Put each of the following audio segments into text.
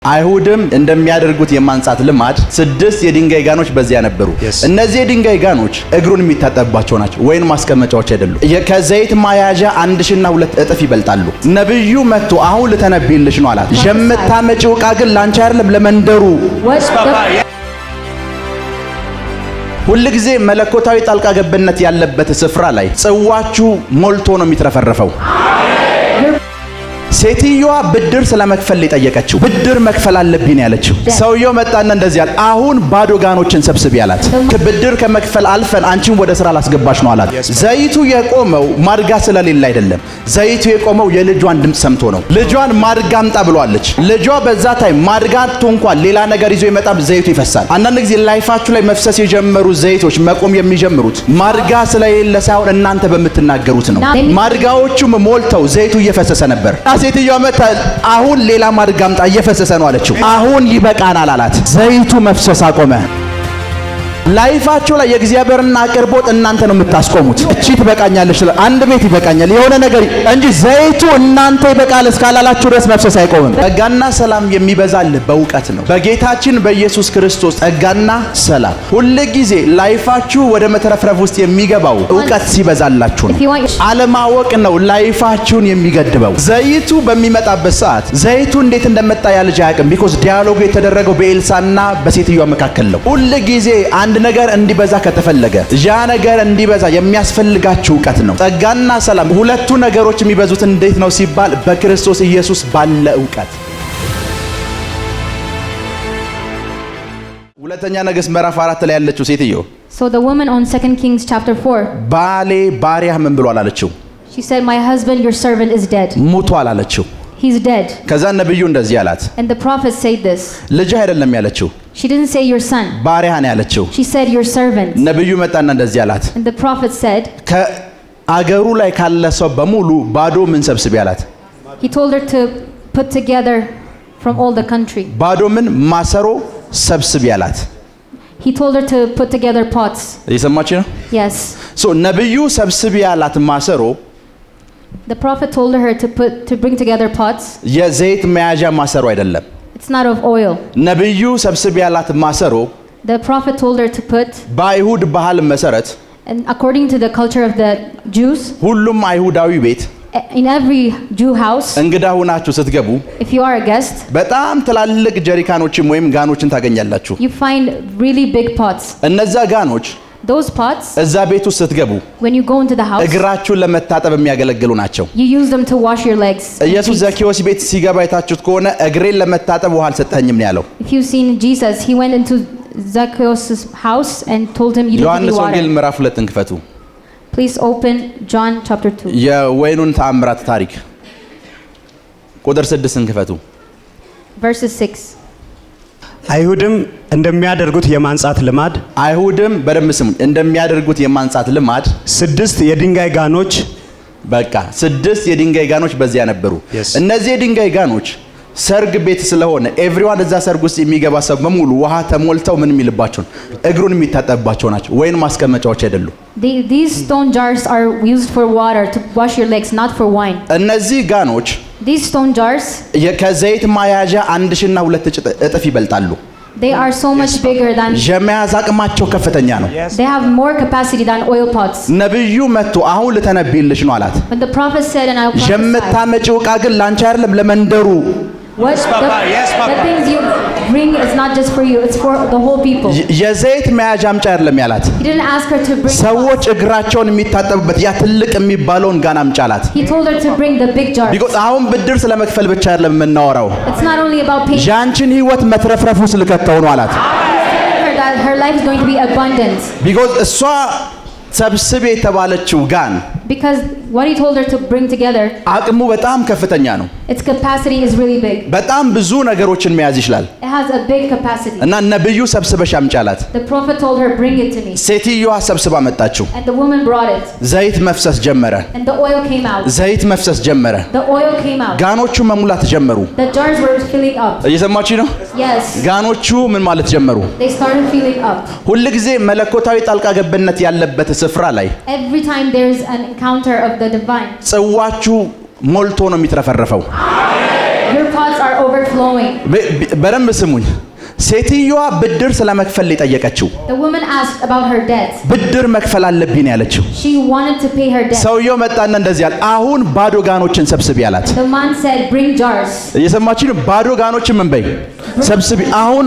አይሁድም እንደሚያደርጉት የማንጻት ልማድ 6 የድንጋይ ጋኖች በዚያ ነበሩ። እነዚህ የድንጋይ ጋኖች እግሩን የሚታጠብባቸው ናቸው፣ ወይን ማስቀመጫዎች አይደሉም። ከዘይት ማያዣ 1000 እና 2 እጥፍ ይበልጣሉ። ነብዩ መጥቶ አሁን ልተነብይልሽ ነው አላት። የምታመጪው ዕቃ ግን ላንቺ አይደለም ለመንደሩ። ሁልጊዜ መለኮታዊ ጣልቃ ገብነት ያለበት ስፍራ ላይ ጽዋችሁ ሞልቶ ነው የሚትረፈረፈው። ሴትዮዋ ብድር ስለመክፈል ጠየቀችው። ብድር መክፈል አለብኝ ያለችው። ሰውየው መጣና እንደዚህ አለ፣ አሁን ባዶ ጋኖችን ሰብስብ ያላት። ብድር ከመክፈል አልፈን አንቺን ወደ ስራ ላስገባሽ ነው አላት። ዘይቱ የቆመው ማድጋ ስለሌለ አይደለም። ዘይቱ የቆመው የልጇን ድምጽ ሰምቶ ነው። ልጇን ማድጋ አምጣ ብሏለች። ልጇ በዛ ታይም ማድጋቱ እንኳን ሌላ ነገር ይዞ ይመጣል፣ ዘይቱ ይፈሳል። አንዳንድ ጊዜ ላይፋችሁ ላይ መፍሰስ የጀመሩ ዘይቶች መቆም የሚጀምሩት ማድጋ ስለሌለ ሳይሆን እናንተ በምትናገሩት ነው። ማድጋዎቹም ሞልተው ዘይቱ እየፈሰሰ ነበር። ሴትዮዋ መጣ፣ አሁን ሌላ ማድጋ አምጣ እየፈሰሰ ነው አለችው። አሁን ይበቃናል አላት። ዘይቱ መፍሰስ አቆመ። ላይፋችሁ ላይ የእግዚአብሔርና አቅርቦት እናንተ ነው የምታስቆሙት። እቺ ትበቃኛለሽ፣ አንድ ቤት ይበቃኛል የሆነ ነገር እንጂ ዘይቱ እናንተ ይበቃል እስካላላችሁ ድረስ መፍሰስ አይቆምም። ጸጋና ሰላም የሚበዛል በእውቀት ነው። በጌታችን በኢየሱስ ክርስቶስ ጸጋና ሰላም ሁልጊዜ ላይፋችሁ ወደ መተረፍረፍ ውስጥ የሚገባው እውቀት ሲበዛላችሁ ነው። አለማወቅ ነው ላይፋችሁን የሚገድበው። ዘይቱ በሚመጣበት ሰዓት ዘይቱ እንዴት እንደመጣ ያ ልጅ አያውቅም። ቢኮዝ ዲያሎጉ የተደረገው በኤልሳና በሴትዮዋ መካከል ነው። ሁልጊዜ አንድ ነገር እንዲበዛ ከተፈለገ ያ ነገር እንዲበዛ የሚያስፈልጋችሁ ዕውቀት ነው። ጸጋና ሰላም ሁለቱ ነገሮች የሚበዙት እንዴት ነው ሲባል በክርስቶስ ኢየሱስ ባለ ዕውቀት። ሁለተኛ ነገሥት ምዕራፍ 4 ላይ ያለችው ሴትዮ So the woman on 2 Kings chapter 4 ባሌ ባሪያህ ምን ብሏል አለችው። She said, my husband your servant is dead. ሙቷል አለችው። He's dead. ከዛ ነብዩ እንደዚህ አላት። And the prophet said this. ልጅ አይደለም ያለችው። She didn't say your son. ባሪያህ ነው ያለችው። She said your servant. ነብዩ መጣና እንደዚህ አላት። And the prophet said, ከአገሩ ላይ ካለ ሰው በሙሉ ባዶ ምን ሰብስብ ያላት። He told her to put together from all the country. ባዶ ምን ማሰሮ ሰብስብ ያላት. He told her to put together pots. እየሰማች ነው? Yes. So ነብዩ ሰብስብ ያላት ማሰሮ The prophet told her to bring together pots. የዘይት መያዣ ማሰሮ አይደለም። It's not of oil. ነብዩ ሰብስብ ያላት ማሰሮ The prophet told her to put, በአይሁድ ባህል መሰረት and according to the culture of the Jews, ሁሉም አይሁዳዊ ቤት in every Jew house, እንግዳ ሆናችሁ ስትገቡ if you are a guest, በጣም ትላልቅ ጀሪካኖችን ወይም ጋኖችን ታገኛላችሁ። you find really big pots. እነዛ ጋኖች Those pots, እዛ ቤት ውስጥ ስትገቡ when you go into the house, እግራችሁን ለመታጠብ የሚያገለግሉ ናቸው። you use them to wash your legs. ኢየሱስ ዘኬዎስ ቤት ሲገባ የታችሁት ከሆነ እግሬን ለመታጠብ ውሃ አልሰጠኝም ነው ያለው። If you've seen Jesus, he went into Zacchaeus' house and told him you don't need ዮሐንስ ወንጌል water. ምዕራፍ 2 እንክፈቱ። Please open John chapter 2. የወይኑን ተአምራት ታሪክ ቁጥር 6 እንክፈቱ። Verses 6. አይሁድም እንደሚያደርጉት የማንጻት ልማድ አይሁድም በደንብ ስሙ፣ እንደሚያደርጉት የማንጻት ልማድ 6 የድንጋይ ጋኖች በቃ 6 የድንጋይ ጋኖች በዚያ ነበሩ። እነዚህ የድንጋይ ጋኖች ሰርግ ቤት ስለሆነ ኤቭሪዋን እዛ ሰርግ ውስጥ የሚገባ ሰው በሙሉ ውሃ ተሞልተው ምን የሚልባቸው እግሩን የሚታጠብባቸው ናቸው፣ ወይን ማስቀመጫዎች አይደሉም። These stone jars are used for water to wash your legs, not for wine. እነዚህ ጋኖች These stone jars, ከዘይት ማያዣ 1000 እና 2 እጥፍ ይበልጣሉ። they are so much bigger than, የመያዝ አቅማቸው ከፍተኛ ነው። they have more capacity than oil pots. ነብዩ መጥቶ አሁን ልተነብይልሽ ነው አላት። When the prophet said, and I'll prophesy, የምታመጪው ዕቃ ግን ላንቺ አይደለም ለመንደሩ። the things you bring is not just for you, it's for the whole people. የዘይት መያዣ አምጪ አይደለም ያላት። He didn't ask her to bring ሰዎች እግራቸውን የሚታጠቡበት ያ ትልቅ የሚባለውን ጋን አምጪ አላት። He told her to bring the big jars. ቢኮዝ አሁን ብድር ስለመክፈል ብቻ አይደለም የምናወራው፣ It's not only about paying. ያንቺን ህይወት መትረፍረፍ ውስጥ ልከተው ነው አላት። Her that her life is going to be abundant. ቢኮዝ እሷ ሰብስቤ የተባለችው ጋን Because what he told her to bring together, አቅሙ በጣም ከፍተኛ ነው። its capacity is really big. በጣም ብዙ ነገሮችን መያዝ ይችላል። It has a big capacity. እና ነብዩ ሰብስበሽ አምጪ አላት። The prophet told her, bring it to me. ሴትዮዋ ሰብስባ መጣችው። And the woman brought it. ዘይት መፍሰስ ጀመረ። And the oil came out. ዘይት መፍሰስ ጀመረ። The oil came out. ጋኖቹ መሙላት ጀመሩ። The jars were filling up. እየሰማችሁ ነው? Yes. ጋኖቹ ምን ማለት ጀመሩ? They started filling up. ሁልጊዜ መለኮታዊ ጣልቃ ገብነት ያለበት ስፍራ ላይ Every time there is an encounter of the divine, ጽዋችሁ ሞልቶ ነው የሚትረፈረፈው። your pots are overflowing. በደንብ ስሙኝ። ሴትዮዋ ብድር ስለመክፈል የጠየቀችው The woman asked about her debt. ብድር መክፈል አለብኝ ያለችው። She wanted to pay her debt. ሰውየው መጣና እንደዚህ አለ፣ አሁን ባዶ ጋኖችን ሰብስቢ ያላት። The man said, bring jars. እየሰማችሁ ባዶ ጋኖችን ምን በይ ሰብስቢ፣ አሁን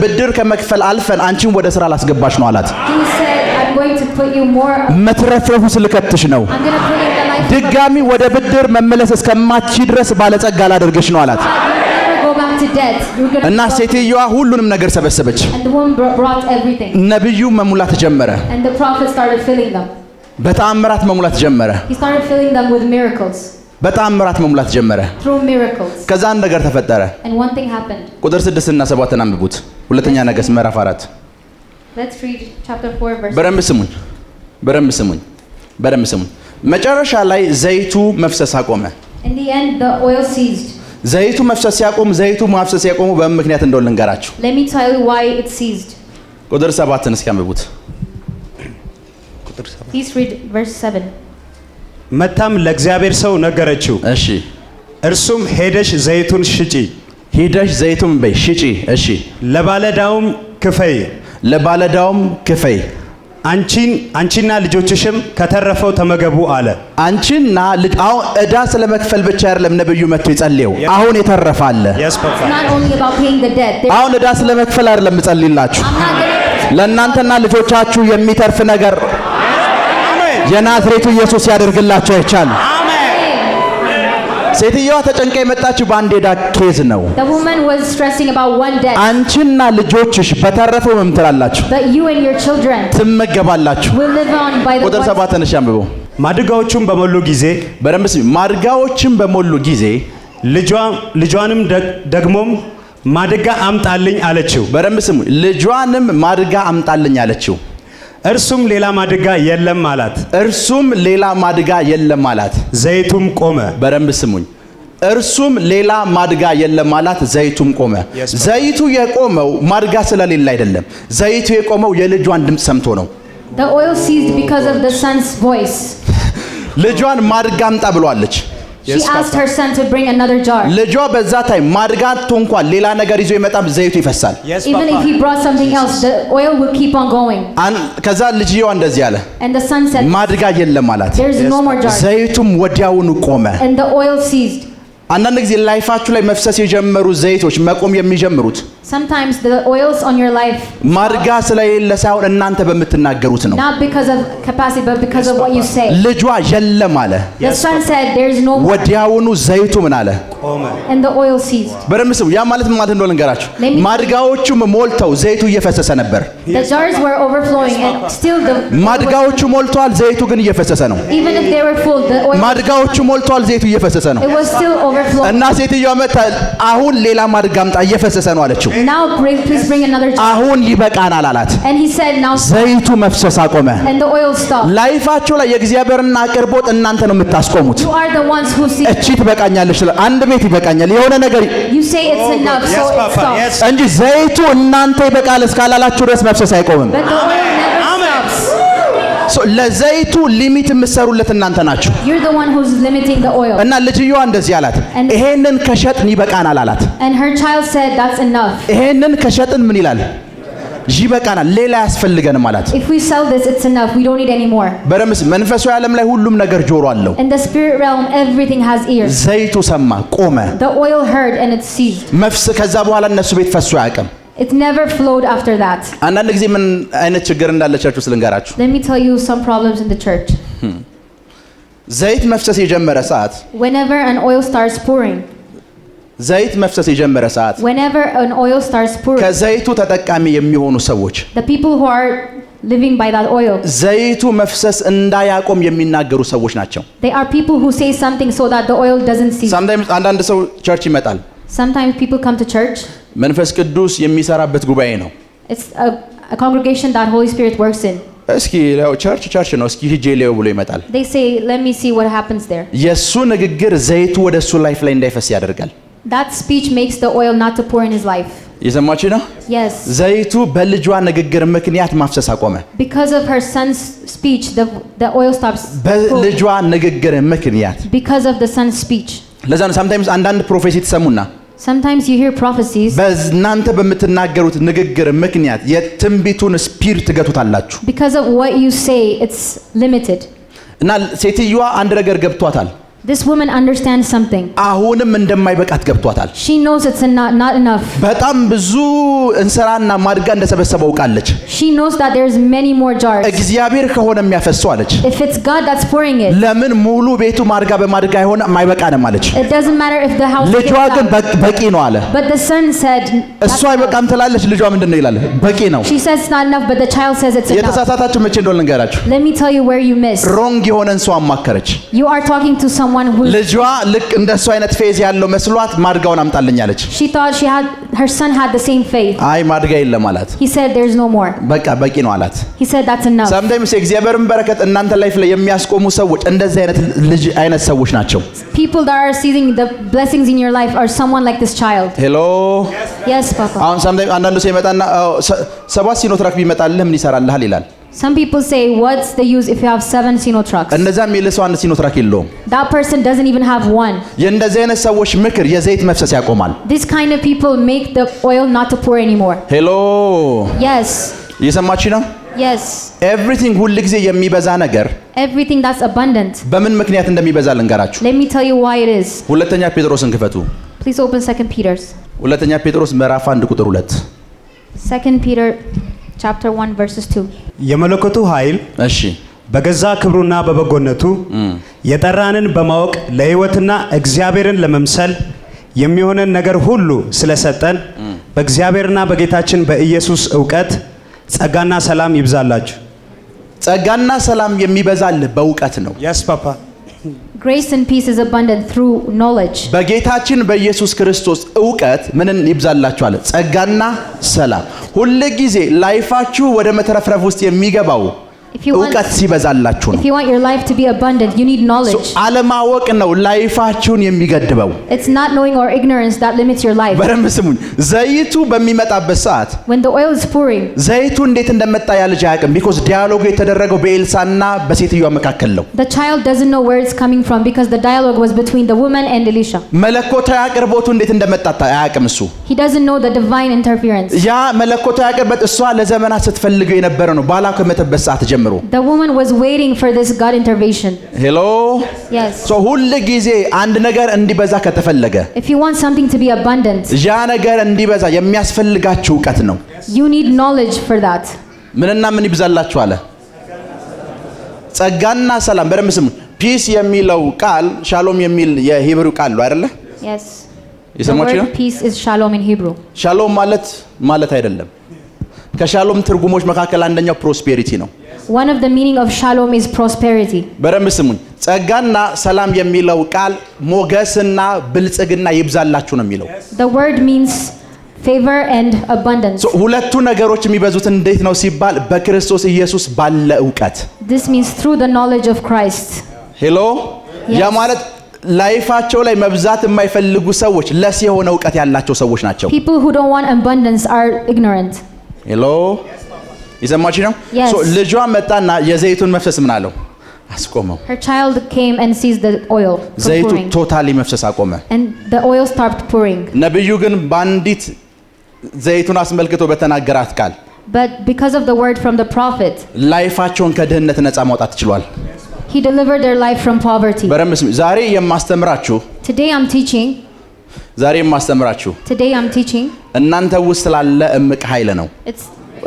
ብድር ከመክፈል አልፈን አንቺን ወደ ስራ ላስገባሽ ነው አላት። He said, I'm going to put you more. መትረፍረፉ ስልከትሽ ነው። I'm going to put you in the life. ድጋሚ ወደ ብድር መመለስ እስከማትቺ ድረስ ባለጸጋ ላደርግሽ ነው አላት። Go back to debt. You're going to እና ሴትዮዋ ሁሉንም ነገር ሰበሰበች። And the woman brought everything. ነብዩ መሙላት ጀመረ። And the prophet started filling them. በተአምራት መሙላት ጀመረ። He started filling them with miracles. በተአምራት መሙላት ጀመረ። Through miracles. ከዛ አንድ ነገር ተፈጠረ። And one thing happened. ቁጥር 6 እና 7 አንብቡት። ሁለተኛ ነገሥት ምዕራፍ 4። Let's read chapter 4 verse. በደንብ ስሙኝ። በደንብ ስሙኝ። በደንብ ስሙኝ። መጨረሻ ላይ ዘይቱ መፍሰስ አቆመ። In the end, the oil ceased. ዘይቱ መፍሰስ ሲያቆም ዘይቱ ማፍሰስ ያቆመው በምን ምክንያት እንደሆነ ልንገራችሁ። Let me tell you why it ceased. ቁጥር 7ን እስኪ አንብቡት። Please read verse 7. መታም ለእግዚአብሔር ሰው ነገረችው። እሺ እርሱም ሄደሽ ዘይቱን ሽጪ፣ ሂደሽ ዘይቱን በይ ሽጪ። እሺ ለባለዳውም ክፈይ፣ ለባለዳውም ክፈይ፣ አንቺና ልጆችሽም ከተረፈው ተመገቡ አለ። አንቺና ልጅ አሁን ዕዳ ስለመክፈል ብቻ አይደለም ነብዩ መጥቶ ይጸልየው። አሁን የተረፈ አለ። It's not only about paying the debt. አሁን ዕዳ ስለመክፈል አይደለም እጸልይላችሁ። I'm not going ለእናንተና ልጆቻችሁ የሚተርፍ ነገር የናዝሬቱ ኢየሱስ ያደርግላችሁ አይቻልም። ሴትዮዋ ተጨንቃ የመጣችው በአንድ ዕዳ ኬዝ ነው። The woman was stressing about one debt. አንቺና ልጆችሽ በተረፈው ምን ትላላችሁ? But you and your children ትመገባላችሁ። will live on by the ቁጥር 7 ነሽ አንብበው። ማድጋዎቹም በሞሉ ጊዜ በደንብ ስሚ። ማድጋዎችም በሞሉ ጊዜ ልጇንም ደግሞም ማድጋ አምጣልኝ አለችው። በደንብ ስሙ። ልጇንም ማድጋ አምጣልኝ አለችው። እርሱም ሌላ ማድጋ የለም አላት። እርሱም ሌላ ማድጋ የለም አላት። ዘይቱም ቆመ። በደንብ ስሙኝ። እርሱም ሌላ ማድጋ የለም አላት። ዘይቱም ቆመ። ዘይቱ የቆመው ማድጋ ስለሌለ አይደለም። ዘይቱ የቆመው የልጇን ድምፅ ሰምቶ ነው። The oil ceased because of the son's voice. ልጇን ማድጋ አምጣ ብሏለች። She asked her son to bring another jar. ልጇ በዛ ታይም ማድጋቱ እንኳን ሌላ ነገር ይዞ ይመጣም ዘይቱ ይፈሳል። Even if he brought something else, the oil will keep on going. ከዛ ልጅየዋ እንደዚህ አለ፣ And the son said, ማድጋ የለም አላት። there's no more jar. ዘይቱም ወዲያውኑ ቆመ። And the oil ceased. አንዳንድ ጊዜ ላይፋችሁ ላይ መፍሰስ የጀመሩ ዘይቶች መቆም የሚጀምሩት Sometimes the oils on your life, ማድጋ ስለሌለ ሳይሆን እናንተ በምትናገሩት ነው። not because of capacity, but because of what you say. ልጇ የለም አለ። The son said, there's no more. ወዲያውኑ ዘይቱ ምን አለ? ቆመ። And the oil ceased. በደምብ ስሙ። ያ ማለት ምን ማለት እንደሆነ ልንገራችሁ። ማድጋዎቹም ሞልተው ዘይቱ እየፈሰሰ ነበር። The jars were overflowing and still the ማድጋዎቹ ሞልተዋል፣ ዘይቱ ግን እየፈሰሰ ነው። even if they were full, the oil ማድጋዎቹ ሞልተዋል፣ ዘይቱ እየፈሰሰ ነው። it was still overflowing. እና ሴትዮዋ መጣ፣ አሁን ሌላ ማድጋ አምጣ፣ እየፈሰሰ ነው አለችው። Now please bring another jar. አሁን ይበቃናል አላት። And he said, now stop. ዘይቱ መፍሰስ አቆመ። And the oil stopped. ላይፋችሁ ላይ የእግዚአብሔርን አቅርቦት እናንተ ነው የምታስቆሙት። You are the ones who see. እቺ ትበቃኛለች፣ አንድ ቤት ይበቃኛል፣ የሆነ ነገር You say it's enough, so it stops. እንጂ ዘይቱ እናንተ ይበቃል እስካላላችሁ ድረስ መፍሰስ አይቆምም። But the oil never stops. ለዘይቱ ሊሚት የምትሰሩለት እናንተ ናችሁ። You're the one who's limiting the oil. እና ልጅየዋ እንደዚህ አላት፣ ይሄንን ከሸጥን ይበቃናል አላት። And her child said, that's enough. ይሄንን ከሸጥን ምን ይላል? ይበቃናል፣ ሌላ ያስፈልገንም አላት። If we sell this, it's enough. We don't need any more. በረምስ መንፈሳዊ ዓለም ላይ ሁሉም ነገር ጆሮ አለው። In the spirit realm, everything has ears. ዘይቱ ሰማ፣ ቆመ። The oil heard and it ceased. መፍስ ከዛ በኋላ እነሱ ቤት ፈሶ አያውቅም። It never flowed after that. አንዳንድ ጊዜ ምን አይነት ችግር እንዳለቻችሁ ስለንገራችሁ። Let me tell you some problems in the church. ዘይት መፍሰስ የጀመረ ሰዓት Whenever an oil starts pouring, ዘይት መፍሰስ የጀመረ ሰዓት whenever an oil starts pouring, ከዘይቱ ተጠቃሚ የሚሆኑ ሰዎች the people who are living by that oil, ዘይቱ መፍሰስ እንዳያቆም የሚናገሩ ሰዎች ናቸው። they are people who say something so that the oil doesn't cease. Sometimes አንዳንድ ሰው ቸርች ይመጣል። Sometimes people come to church. መንፈስ ቅዱስ የሚሰራበት ጉባኤ ነው። It's a congregation that Holy Spirit works in. እስኪ ቸርች ነው፣ እስኪ ሂጄ ሌው ብሎ ይመጣል። They say, let me see what happens there. የሱ ንግግር ዘይቱ ወደ እሱ ላይፍ ላይ እንዳይፈስ ያደርጋል። That speech makes the oil not to pour in his life. የሰማችሁ ነው? Yes. ዘይቱ በልጇ ንግግር ምክንያት ማፍሰስ አቆመ። Because of her son's speech, the oil stops. በልጇ ንግግር ምክንያት Because of the son's speech. ለዛ ነው sometimes አንዳንድ ፕሮፌሲ ትሰሙና Sometimes you hear prophecies በእናንተ በምትናገሩት ንግግር ምክንያት የትንቢቱን ስፒሪት ትገቱታላችሁ። because of what you say. It's limited. እና ሴትዮዋ አንድ ነገር ገብቷታል። This woman understands something. አሁንም እንደማይበቃት ገብቷታል። She knows it's not enough. በጣም ብዙ እንሰራና ማድጋ እንደሰበሰበው ቃለች። She knows that there's many more jars. እግዚአብሔር ከሆነ የሚያፈሰው አለች። If it's God that's pouring it, ለምን ሙሉ ቤቱ ማድጋ በማድጋ አይሆን አይበቃንም አለች። it doesn't matter if the house ልጇ ግን በቂ ነው አለ። But the son said እሷ አይበቃም ትላለች፣ ልጇ ምንድነው ይላል? በቂ ነው። She says it's not enough, but the child says it's enough. የተሳሳታችሁ መቼ እንደሆነ ልንገራችሁ። Let me tell you where you missed. ሮንግ የሆነን ሰው አማከረች። You are talking to someone who ልጇ ልክ እንደሱ አይነት ፌዝ ያለው መስሏት ማድጋውን አምጣልኝ አለች። she thought her son had the same faith. አይ ማድጋ የለም አላት። He said there's no more. በቂ ነው አላት። He said that's enough. sometimes እግዚአብሔርን በረከት እናንተ ላይፍ ላይ የሚያስቆሙ ሰዎች እንደዚህ አይነት ልጅ አይነት ሰዎች ናቸው። People that are seizing the blessings in your life are someone like this child. ሄሎ Yes, Papa. አሁን sometimes አንዳንዱ ሰው ይመጣና ሰባት ሲኖትራክ ቢመጣልህ ምን ይሰራልሃል ይላል። Some people say, what's the use if you have 7 Sinotraks? እንደዛም የሚልሰው አንድ ሲኖትራክ የለውም። That person doesn't even have one. የእንደዚህ አይነት ሰዎች ምክር የዘይት መፍሰስ ያቆማል። This kind of people make the oil not to pour anymore. ሄሎ Yes. እየሰማችሁ ነው? Yes. ኤቭሪቲንግ ሁል ጊዜ የሚበዛ ነገር Everything that's abundant. በምን ምክንያት እንደሚበዛ ልንገራችሁ። Let me tell you why it is. ሁለተኛ ጴጥሮስን ክፈቱ። Please open 2 Peter's. ሁለተኛ ጴጥሮስ ምዕራፍ 1 ቁጥር 2 2 Peter chapter 1 verses 2. የመለኮቱ ኃይል እሺ በገዛ ክብሩና በበጎነቱ የጠራንን በማወቅ ለሕይወትና እግዚአብሔርን ለመምሰል የሚሆነን ነገር ሁሉ ስለሰጠን በእግዚአብሔርና በጌታችን በኢየሱስ ዕውቀት ጸጋና ሰላም ይብዛላችሁ። ጸጋና ሰላም የሚበዛል በእውቀት ነው። yes papa Grace and peace is abundant through knowledge. በጌታችን በኢየሱስ ክርስቶስ ዕውቀት ምንን ይብዛላችሁ አለ? ጸጋና ሰላም። ሁሉ ጊዜ ላይፋችሁ ወደ መተረፍረፍ ውስጥ የሚገባው ዕውቀት ሲበዛላችሁ ነው። If you want your life to be abundant, you need knowledge. አለማወቅ ነው ላይፋችሁን የሚገድበው። It's not knowing or ignorance that limits your life. በደንብ ስሙኝ። ዘይቱ በሚመጣበት ሰዓት When the oil is pouring, ዘይቱ እንዴት እንደመጣ ያ ልጅ አያውቅም። ቢኮዝ ዲያሎጉ የተደረገው በኤልሳና በሴትዮዋ መካከል ነው። the child doesn't know where it's coming from because the dialogue was between the woman and Elisha. መለኮታዊ አቅርቦቱ እንዴት እንደመጣ አያውቅም እሱ። He doesn't know the divine interference. ያ መለኮታዊ አቅርቦት እሷ ለዘመናት ስትፈልገው የነበረ ነው። ባላ ከመተበት ሰዓት ጀምሮ The woman was waiting for this God intervention. ሄሎ Yes. ሶ ሁሉ ጊዜ አንድ ነገር እንዲበዛ ከተፈለገ If you want something to be abundant, ያ ነገር እንዲበዛ የሚያስፈልጋችሁ ዕውቀት ነው። you need knowledge for that. ምንና ምን ይብዛላችሁ አለ? ጸጋና ሰላም። በደንብ ስሙ። ፒስ የሚለው ቃል ሻሎም የሚል የሂብሩ ቃል ነው አይደለ? Yes. The የሰማችሁ ነው? word peace is shalom in Hebrew. ሻሎም ማለት አይደለም። ከሻሎም ትርጉሞች መካከል አንደኛው ፕሮስፔሪቲ ነው። One of the meaning of shalom is prosperity. በደንብ ስሙኝ። ጸጋና ሰላም የሚለው ቃል ሞገስና ብልጽግና ይብዛላችሁ ነው የሚለው። The word means favor and abundance. ሁለቱ ነገሮች የሚበዙት እንዴት ነው ሲባል በክርስቶስ ኢየሱስ ባለ ዕውቀት። This means through the knowledge of Christ. ሄሎ Yes. ያ ማለት ላይፋቸው ላይ መብዛት የማይፈልጉ ሰዎች ለስ የሆነ ዕውቀት ያላቸው ሰዎች ናቸው። People who don't want abundance are ignorant. ሄሎ ይሰማችሁ ነው? Yes. ልጇ መጣና የዘይቱን መፍሰስ ምን አለው? አስቆመው። Her child came and sees the oil from ዘይቱ pouring. ቶታሊ መፍሰስ አቆመ። And the oil stopped pouring. ነብዩ ግን ባንዲት ዘይቱን አስመልክቶ በተናገራት ቃል But because of the word from the prophet, ላይፋቸውን ከድህነት ነፃ ማውጣት ችሏል። he delivered their life from poverty. በረምስ ዛሬ የማስተምራችሁ Today I'm teaching እናንተ ውስጥ ስላለ እምቅ ኃይል ነው።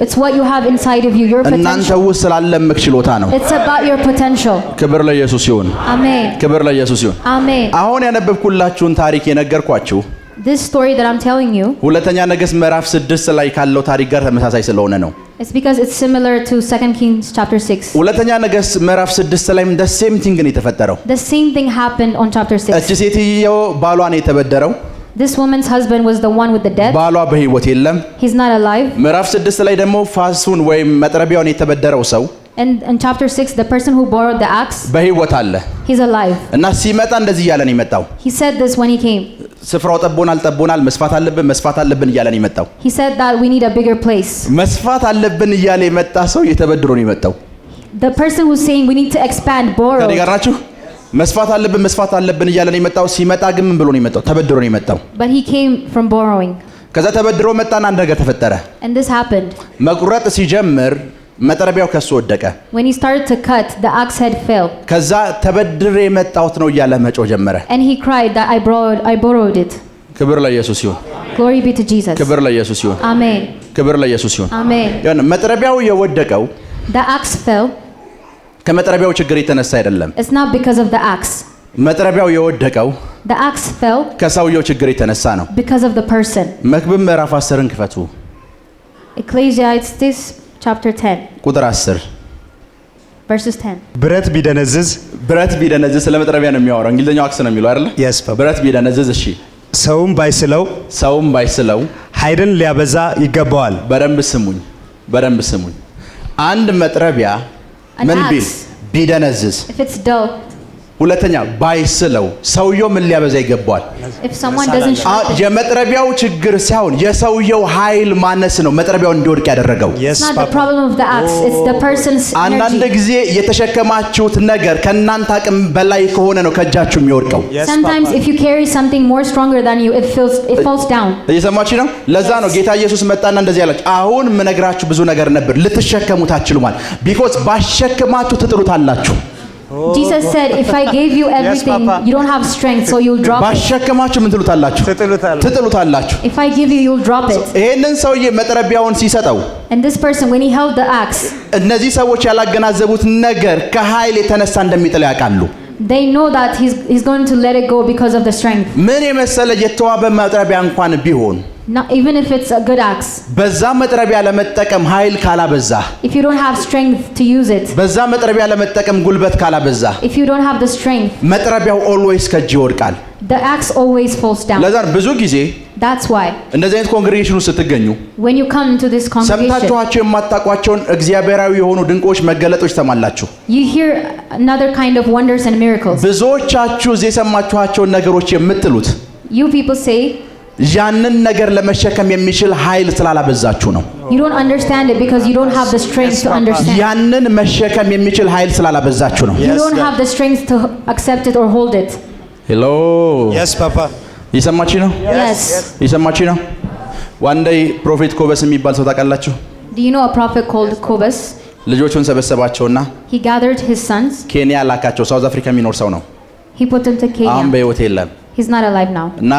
it's what you have inside of you, your እናንተ potential. ውስጥ ስላለ እምቅ ችሎታ ነው። It's about your potential. ክብር ለኢየሱስ ይሁን። Amen. ክብር ለኢየሱስ ይሁን። Amen. አሁን ያነበብኩላችሁን ታሪክ የነገርኳችሁ This story that I'm telling you, ሁለተኛ ነገሥት ምዕራፍ 6 ላይ ካለው ታሪክ ጋር ተመሳሳይ ስለሆነ ነው። it's because it's similar to 2 Kings chapter 6. ሁለተኛ ነገሥት ምዕራፍ 6 ላይም the same thing ነው የተፈጠረው። The same thing happened on chapter 6. እቺ ሴትዮ ባሏ ነው የተበደረው። This woman's husband was the one with the debt. ባሏ በህይወት የለም። He's not alive. ምዕራፍ 6 ላይ ደግሞ ፋሱን ወይም መጥረቢያውን የተበደረው ሰው And in chapter 6, the person who borrowed the axe, በህይወት አለ he's alive. እና ሲመጣ እንደዚህ እያለ ነው የመጣው። He said this when he came. ስፍራው ጠቦናል፣ መስፋት አለብን እያለ ነው የመጣው። He said that we need a bigger place. መስፋት አለብን እያለ የመጣ ሰው እየተበድሮ ነው የመጣው። The person who's saying we need to expand, borrow. ከኔ ጋር ናችሁ? መስፋት አለብን እያለ ነው የመጣው። ሲመጣ ግን ምን ብሎ ነው የመጣው? ተበድሮ ነው የመጣው። But he came from borrowing. ከዛ ተበድሮ መጣና አንድ ነገር ተፈጠረ። And this happened. መቁረጥ ሲጀምር መጥረቢያው ከሱ ወደቀ። When he started to cut, the axe head fell. ከዛ ተበድሬ የመጣሁት ነው እያለ መጮህ ጀመረ። And he cried that I borrowed it. ክብር ለኢየሱስ ይሁን። Glory be to Jesus. ክብር ለኢየሱስ ይሁን። Amen. ክብር ለኢየሱስ ይሁን። Amen. ያን መጥረቢያው የወደቀው The axe fell. ከመጥረቢያው ችግር የተነሳ አይደለም። It's not because of the axe. መጥረቢያው የወደቀው The axe fell ከሰውየው ችግር የተነሳ ነው። because of the person. መክብብ ምዕራፍ 10ን ክፈቱ። Ecclesiastes chapter 10, ቁጥር 10 verses 10. ብረት ቢደነዝዝ ስለ መጥረቢያ ነው የሚያወራው። እንግሊዝኛው አክስ ነው የሚለው አይደለ? Yes, Papa. ብረት ቢደነዝዝ እሺ፣ ሰውም ባይስለው ኃይልን ሊያበዛ ይገባዋል። በደንብ ስሙኝ። አንድ መጥረቢያ An ምን ቢል axe. ቢደነዝዝ፣ If it's dull, ሁለተኛ ባይስለው ሰውየው ምን ሊያበዛ ይገባዋል? if someone doesn't sharpen it, የመጥረቢያው ችግር ሳይሆን የሰውየው ኃይል ማነስ ነው መጥረቢያውን እንዲወድቅ ያደረገው። Yes, it's not the Papa. problem of the axe, it's the person's አንዳንድ energy. ጊዜ የተሸከማችሁት ነገር ከእናንተ አቅም በላይ ከሆነ ነው ከእጃችሁ የሚወድቀው። Yes, Sometimes Papa. if you carry something more stronger than you, it falls down. እየሰማችሁ ነው? ለዛ ነው ጌታ ኢየሱስ መጣና እንደዚህ ያላችሁ፣ አሁን ምነግራችሁ ብዙ ነገር ነበር ልትሸከሙት አትችሉማል። ቢኮዝ ባሸከማችሁ ትጥሉታላችሁ። Jesus said, if I gave you everything, Papa. you don't have strength, so you'll drop it. ባሸከማችሁ ምን ትሉታላችሁ? ትጥሉታላችሁ። If I give you, you'll drop it. ይሄንን ሰውዬ መጥረቢያውን ሲሰጠው And this person, when he held the axe, እነዚህ ሰዎች ያላገናዘቡት ነገር ከኃይል የተነሳ እንደሚጥል ያውቃሉ። they know that he's going to let it go because of the strength. ምን የመሰለ የተዋበ መጥረቢያ እንኳን ቢሆን Not, even if it's a good axe, በዛ መጥረቢያ ለመጠቀም ኃይል ካላበዛ፣ if you don't have strength to use it, በዛ መጥረቢያ ለመጠቀም ጉልበት ካላበዛ if you don't have the strength, መጥረቢያው ኦልዌይስ ከእጅ ይወድቃል። the axe always falls down. ለዛ ነው ብዙ ጊዜ That's why እንደዚህ አይነት ኮንግሬጌሽን ውስጥ ስትገኙ when you come into this congregation, ሰምታችኋቸው የማታውቋቸውን እግዚአብሔራዊ የሆኑ ድንቆች መገለጦች ተማላችሁ። you hear another kind of wonders and miracles. ብዙዎቻችሁ እዚህ የሰማችኋቸውን ነገሮች የምትሉት You people say ያንን ነገር ለመሸከም የሚችል ኃይል ስላላበዛችሁ ነው። you don't understand it because you don't have the strength to understand. ያንን መሸከም የሚችል ኃይል ስላላበዛችሁ ነው። You don't have the strength to accept it or hold it. ሄሎ Yes, Papa. ይሰማችሁ ነው? Yes. ይሰማችሁ ነው? ዋን ዴይ ፕሮፌት ኮበስ የሚባል ሰው ታውቃላችሁ? Do you know a prophet called Kobus? ልጆቹን ሰበሰባቸውና He gathered his sons. ኬንያ ላካቸው። ሳውዝ አፍሪካ የሚኖር ሰው ነው። He put them to አሁን Kenya. በህይወት የለም። He's not alive now. እና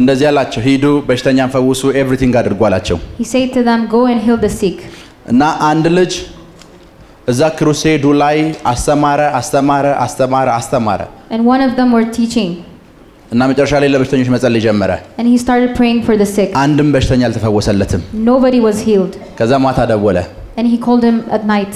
እንደዚህ አላቸው፣ ሂዱ በሽተኛን ፈውሱ፣ ኤቭሪቲንግ አድርጉ አላቸው። He said to them, go and heal the sick. እና አንድ ልጅ እዛ ክሩሴዱ ላይ አስተማረ And one of them were teaching. እና መጨረሻ ላይ ለበሽተኞች መጸለይ ጀመረ። And he started praying for the sick. አንድም በሽተኛ አልተፈወሰለትም። Nobody was healed. ከዛ ማታ ደወለ። And he called him at night.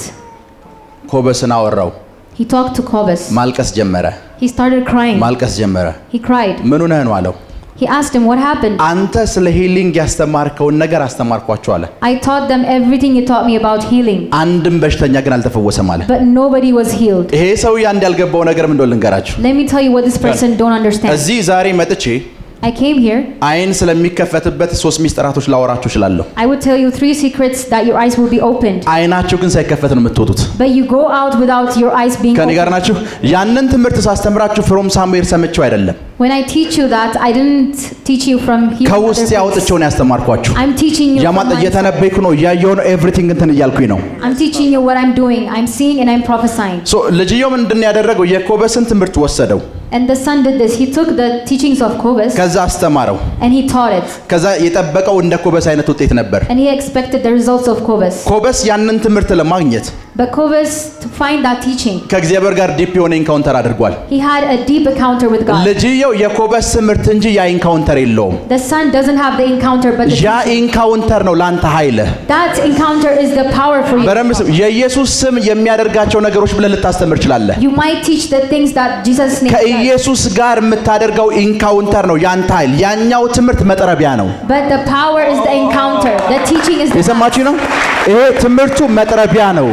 ኮበስን አወራው። He talked to Kobus. ማልቀስ ጀመረ። He started crying. ማልቀስ ጀመረ። He cried. ምን ሆነህ ነው አለው። He asked him, what happened? አንተ ስለ ሂሊንግ ያስተማርከውን ነገር አስተማርኳቸው አለ። I taught them everything you taught me about healing. አንድም በሽተኛ ግን አልተፈወሰም አለ። But nobody was healed. ይሄ ሰውዬ አንድ ያልገባው ነገር ምን እንደሆነ ልንገራችሁ። Let me tell you what this person don't understand. እዚህ ዛሬ መጥቼ I came here. አይን ስለሚከፈትበት 3 ሚስጥራቶች ላወራችሁ እችላለሁ። I would tell you 3 secrets that your eyes will be opened. አይናችሁ ግን ሳይከፈት ነው የምትወጡት። But you go out without your eyes being ከኔ ጋር opened. ናችሁ? ያንን ትምህርት ሳስተምራችሁ ፍሮም ሳሙኤል ሰምቼው አይደለም፣ When I teach you that, I didn't teach you from here. ከውስጥ ያወጥቼው ነው ያስተማርኳችሁ። I'm teaching you from ያማጠ my- እየተነበይኩ ነው ያየው ነው ኤቭሪቲንግ እንትን እያልኩኝ ነው። I'm teaching you what I'm doing. I'm seeing and I'm prophesying. ሶ ልጅየው ምንድነው ያደረገው? የኮበስን ትምህርት ወሰደው። And the son did this. He took the teachings of Kobus ከዛ አስተማረው። and he taught it. ከዛ የጠበቀው እንደ ኮበስ አይነት ውጤት ነበር። And he expected the results of Kobus. ኮበስ ያንን ትምህርት ለማግኘት But Kobus, to find that teaching, ከእግዚአብሔር ጋር ዲፕ የሆነ ኢንካውንተር አድርጓል። he had a deep encounter with God. ልጅየው የኮበስ ትምህርት እንጂ ያ ኢንካውንተር የለውም። The son doesn't have the encounter, but the ያ teaching. ኢንካውንተር ነው ላንተ ኃይል። That encounter is the power for you. በደንብ ስም። የኢየሱስ ስም የሚያደርጋቸው ነገሮች ብለህ ልታስተምር ትችላለህ። You might teach the things that Jesus' name does. ከኢየሱስ ጋር የምታደርገው ኢንካውንተር ነው ያንተ ኃይል። ያኛው ትምህርት መጥረቢያ ነው። But the power is the encounter. The teaching is the የሰማችሁ ነው? ይሄ ትምህርቱ መጥረቢያ ነው።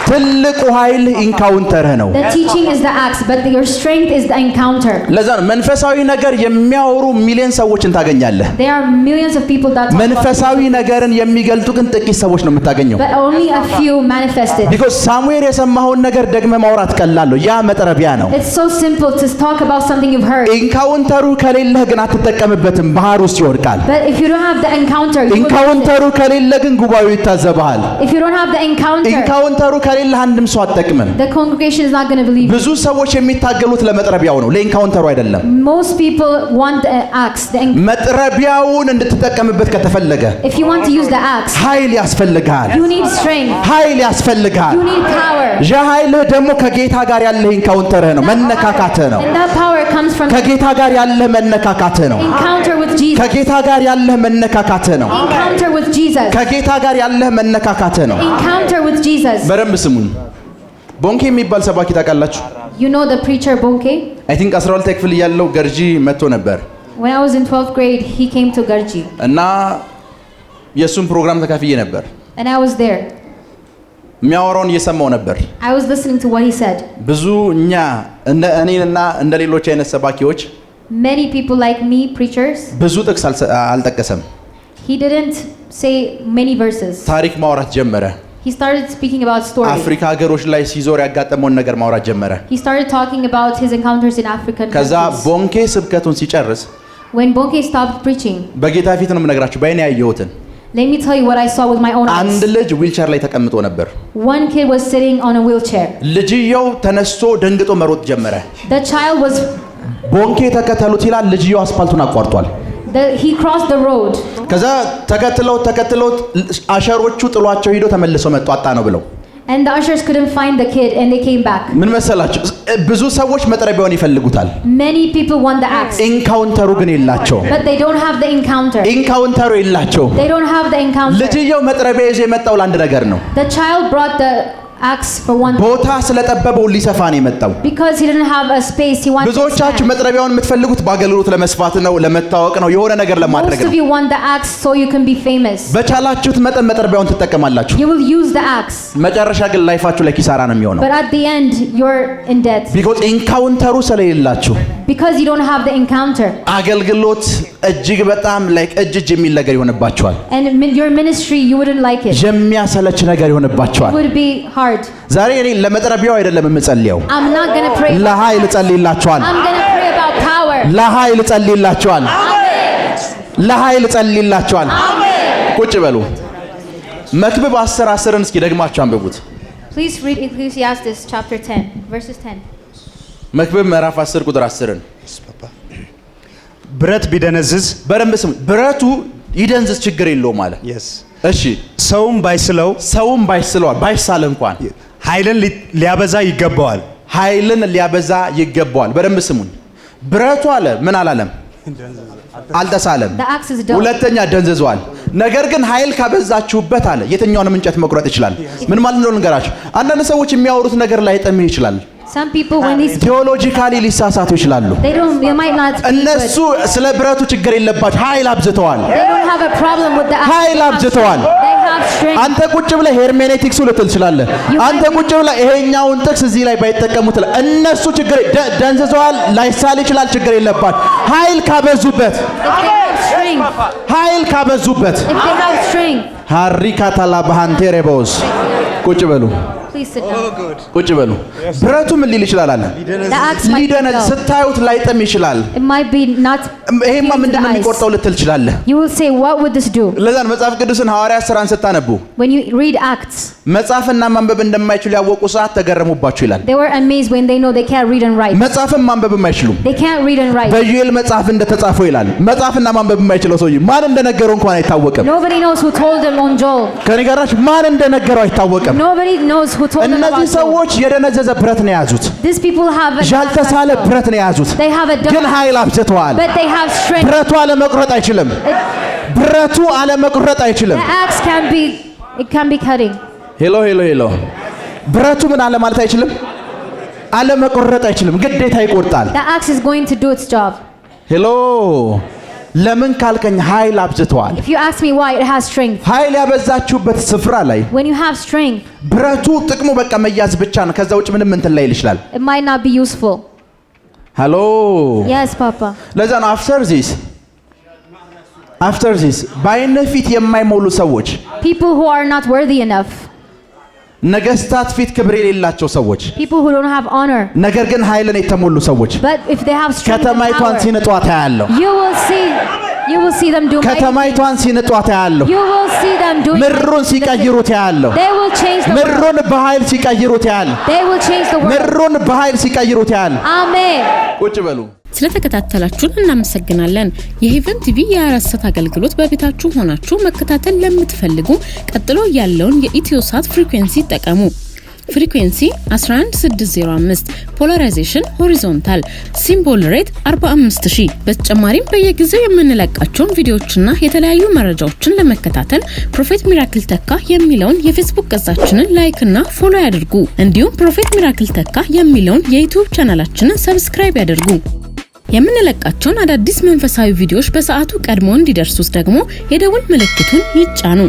ትልቁ ኃይል ኢንካውንተርህ ነው። The teaching is the axe, but your strength is the encounter. ለዛ ነው መንፈሳዊ ነገር የሚያወሩ ሚሊዮን ሰዎችን ታገኛለህ። There are millions of people that talk መንፈሳዊ ነገርን የሚገልጡ ግን ጥቂት ሰዎች ነው የምታገኘው። but only a few manifest it. because ሳሙኤል የሰማውን ነገር ደግመህ ማውራት ቀላል ነው። ያ መጥረቢያ ነው። It's so simple to talk about something you've heard. ኢንካውንተሩ ከሌለህ ግን አትጠቀምበትም፣ ባህር ውስጥ ይወድቃል። But if you don't have the encounter, you will ኢንካውንተሩ ከሌለ ግን ጉባኤው ይታዘብሃል። if you don't have the encounter, ኢንካውንተሩ ከሌለ አንድም ሰው አትጠቅምም። the congregation is not going to believe you. ብዙ ሰዎች የሚታገሉት ለመጥረቢያው ነው፣ ለኢንካውንተሩ አይደለም። Most people want the axe. መጥረቢያውን እንድትጠቀምበት ከተፈለገ If you want to use the axe, ኃይል ያስፈልጋል። you need strength. ኃይል ያስፈልጋል። You need power. ያ ኃይልህ ደግሞ ከጌታ ጋር ያለህ ኢንካውንተርህ ነው፣ መነካካትህ ነው። And that power comes from ከጌታ ጋር ያለህ መነካካትህ ነው። encounter with Jesus. ከጌታ ጋር ያለህ መነካካትህ ነው። Encounter with Jesus. ከጌታ ጋር ያለህ መነካካትህ ነው። Encounter with Jesus. በደንብ ስሙኝ። ቦንኬ የሚባል ሰባኪ ታውቃላችሁ? You know the preacher Bonke? አይ ቲንክ 12 ክፍል ያለው ገርጂ መጥቶ ነበር When I was in 12th grade, he came to Garji. እና የሱን ፕሮግራም ተካፍዬ ነበር። And I was there. የሚያወራውን እየሰማው ነበር። I was listening to what he said. ብዙ እኛ እኔንና እንደ ሌሎች አይነት ሰባኪዎች Many people like me, preachers, ብዙ ጥቅስ አልጠቀሰም። he didn't say many verses. ታሪክ ማውራት ጀመረ። He started speaking about stories. አፍሪካ ሀገሮች ላይ ሲዞር ያጋጠመውን ነገር ማውራት ጀመረ። He started talking about his encounters in African ከዛ countries. ቦንኬ ስብከቱን ሲጨርስ When Bonke stopped preaching, በጌታ ፊት ነው የምነግራችሁ፣ በእኔ ያየሁትን let me tell you what I saw with my own አንድ eyes. ልጅ ዊልቸር ላይ ተቀምጦ ነበር። One kid was sitting on a wheelchair. ልጅየው ተነስቶ ደንግጦ መሮጥ ጀመረ። The child was, ቦንኬ ተከተሉት ይላል። ልጅየው አስፋልቱን አቋርጧል። he crossed the road. ከዛ ተከትለው አሸሮቹ ጥሏቸው ሄዶ ተመልሰው መጡ፣ አጣ ነው ብለው። And the ushers couldn't find the kid and they came back. ምን መሰላችሁ? ብዙ ሰዎች መጥረቢያውን ይፈልጉታል፣ Many people want the axe, ኢንካውንተሩ ግን የላቸው። but they don't have the encounter. ኢንካውንተሩ የላቸው። They don't have the encounter. ልጅየው መጥረቢያ ይዞ የመጣው ለአንድ ነገር ነው። The child brought the axe for one ቦታ ስለጠበበው ሊሰፋ ነው የመጣው። because he didn't have a space. He wanted to ብዙዎቻችሁ expand. መጥረቢያውን የምትፈልጉት በአገልግሎት ለመስፋት ነው፣ ለመታወቅ ነው፣ የሆነ ነገር ለማድረግ Most ነው። of you want the axe so you can be famous. በቻላችሁት መጠን መጥረቢያውን ትጠቀማላችሁ። You will use the axe, መጨረሻ ግን ላይፋችሁ ላይ ኪሳራ ነው የሚሆነው። but at the end you're in debt ቢኮዝ ኢንካውንተሩ ስለሌላችሁ። because you don't have the encounter. አገልግሎት እጅግ በጣም ላይክ እጅ የሚል ነገር ይሆንባችኋል። And your ministry, you wouldn't like it. የሚያሰለች ነገር It ይሆንባችኋል። would be hard. ዛሬ እኔ ለመጥረቢያው አይደለም የምጸልየው፣ I'm not going to pray. ለኃይል እጸልይላችኋል። I'm going to pray about power. ለኃይል እጸልይላችኋል። ለኃይል እጸልይላችኋል። ቁጭ በሉ። መክብብ 10:10ን እስኪ ደግማችሁ አንብቡት። Please read Ecclesiastes chapter 10, verses 10. መክብብ ምዕራፍ 10 ቁጥር 10ን ብረት ቢደነዝዝ በደንብ ስሙ። ብረቱ ይደንዝዝ ችግር የለውም አለ። እሺ ሰውም ባይስለው ባይሳል እንኳን ኃይልን ሊያበዛ ይገባዋል። ኃይልን ሊያበዛ ይገባዋል። በደንብ ስሙኝ። ብረቱ አለ ምን አላለም? አልተሳለም። The axe is dull. ሁለተኛ ደንዝዟል። ነገር ግን ኃይል ካበዛችሁበት አለ የትኛውንም እንጨት መቁረጥ ይችላል። ምን ማለት ነው ልንገራችሁ። አንዳንድ ሰዎች የሚያወሩት ነገር ላይ ጠምህ ይችላል። Some people when they ቴዎሎጂካሊ ሊሳሳቱ ይችላሉ። they might not be እነሱ good. ስለ ብረቱ ችግር የለባቸው፣ ኃይል አብዝተዋል። They don't have a problem with the axe. ኃይል አብዝተዋል። They have strength. አንተ ቁጭ ብለህ ሄርሜኔቲክሱ ልትል ትችላለህ። አንተ ቁጭ ብለህ ይሄኛውን ጥቅስ እዚህ ላይ ባይጠቀሙት እነሱ ችግር ደንዝዘዋል። ላይሳል ይችላል፣ ችግር የለባቸው። ኃይል ካበዙበት If they have strength. ኃይል ካበዙበት If they have strength. ሃሪካታላ ባሃንቴሬቦስ ቁጭ በሉ Please sit down. ቁጭ በሉ። ብረቱ ምን ሊል ይችላል አለ? The axe might be ሊደነዝ dull. ስታዩት ላይጠም ይችላል። It might be not ይሄማ clear to ምንድን the ነው eyes. የሚቆርጠው ልትል ትችላለህ። You will say, what would this do? ለዛን መጽሐፍ ቅዱስን ሐዋርያት ሥራን ስታነቡ When you read Acts, መጽሐፍና ማንበብ እንደማይችሉ ያወቁ ሰዓት ተገረሙባቸው ይላል። they were amazed when they know they can't read and write. መጽሐፍን ማንበብም አይችሉም። They can't read and write. በዩኤል መጽሐፍ እንደተጻፈው ይላል። መጽሐፍና ማንበብ የማይችለው ሰውዬ ማን እንደነገረው እንኳን አይታወቅም። Nobody knows who told them on Joel. ከኔ ጋር ናችሁ? ማን እንደነገረው አይታወቅም። Nobody knows who told them እነዚህ about Joel. ሰዎች የደነዘዘ ብረት ነው የያዙት። These people have a ያልተሳለ ብረት ነው የያዙት። They have a ግን dull, ኃይል አብዝተዋል። but they have strength. ብረቱ አለመቁረጥ አይችልም። ብረቱ አለመቁረጥ አይችልም። The axe can be cutting. ሄሎ ብረቱ ምን አለ ማለት አይችልም። አለመቁረጥ አይችልም። ግዴታ ይቆርጣል። The axe is going to do its job. ሄሎ ለምን ካልከኝ ኃይል አብዝተዋል If you ask me why, it has strength. ኃይል ያበዛችሁበት ስፍራ ላይ When you have strength, ብረቱ ጥቅሙ በቃ መያዝ ብቻ ነው ከዛ ውጭ ምንም እንትን ላይ ይችላል it might not be useful. Hello Yes, Papa. ለዛ ነው after this ባይነፊት የማይሞሉ ሰዎች People who are not worthy enough. ነገስታት ፊት ክብር የሌላቸው ሰዎች People who don't have honor. ነገር ግን ኃይልን የተሞሉ ሰዎች But if they have strength and ከተማይቷን power, ሲነጧት ያያለው you will see them do mighty ከተማይቷን ሲነጧት ያያለው things. You will see them doing ምድሩን mighty things. ሲቀይሩት ያያለው They will change the world. ምድሩን በኃይል ሲቀይሩት ያያለው They will change the world. ምድሩን በኃይል ሲቀይሩት ያያለው Amen. ቁጭ በሉ ስለተከታተላችሁን እናመሰግናለን። የሄቨን ቲቪ የ24 አገልግሎት በቤታችሁ ሆናችሁ መከታተል ለምትፈልጉ ቀጥሎ ያለውን የኢትዮሳት ፍሪኩዌንሲ ተጠቀሙ። ፍሪኩዌንሲ 11605 ፖላራይዜሽን ሆሪዞንታል ሲምቦል ሬት 45000 በተጨማሪም በየጊዜው የምንለቃቸውን ቪዲዮዎችና የተለያዩ መረጃዎችን ለመከታተል ፕሮፌት ሚራክል ተካ የሚለውን የፌስቡክ ገጻችንን ላይክ እና ፎሎ ያድርጉ። እንዲሁም ፕሮፌት ሚራክል ተካ የሚለውን የዩቲዩብ ቻናላችንን ሰብስክራይብ ያድርጉ። የምንለቃቸውን አዳዲስ መንፈሳዊ ቪዲዮዎች በሰዓቱ ቀድሞ እንዲደርሱት ደግሞ የደወል ምልክቱን ይጫኑ።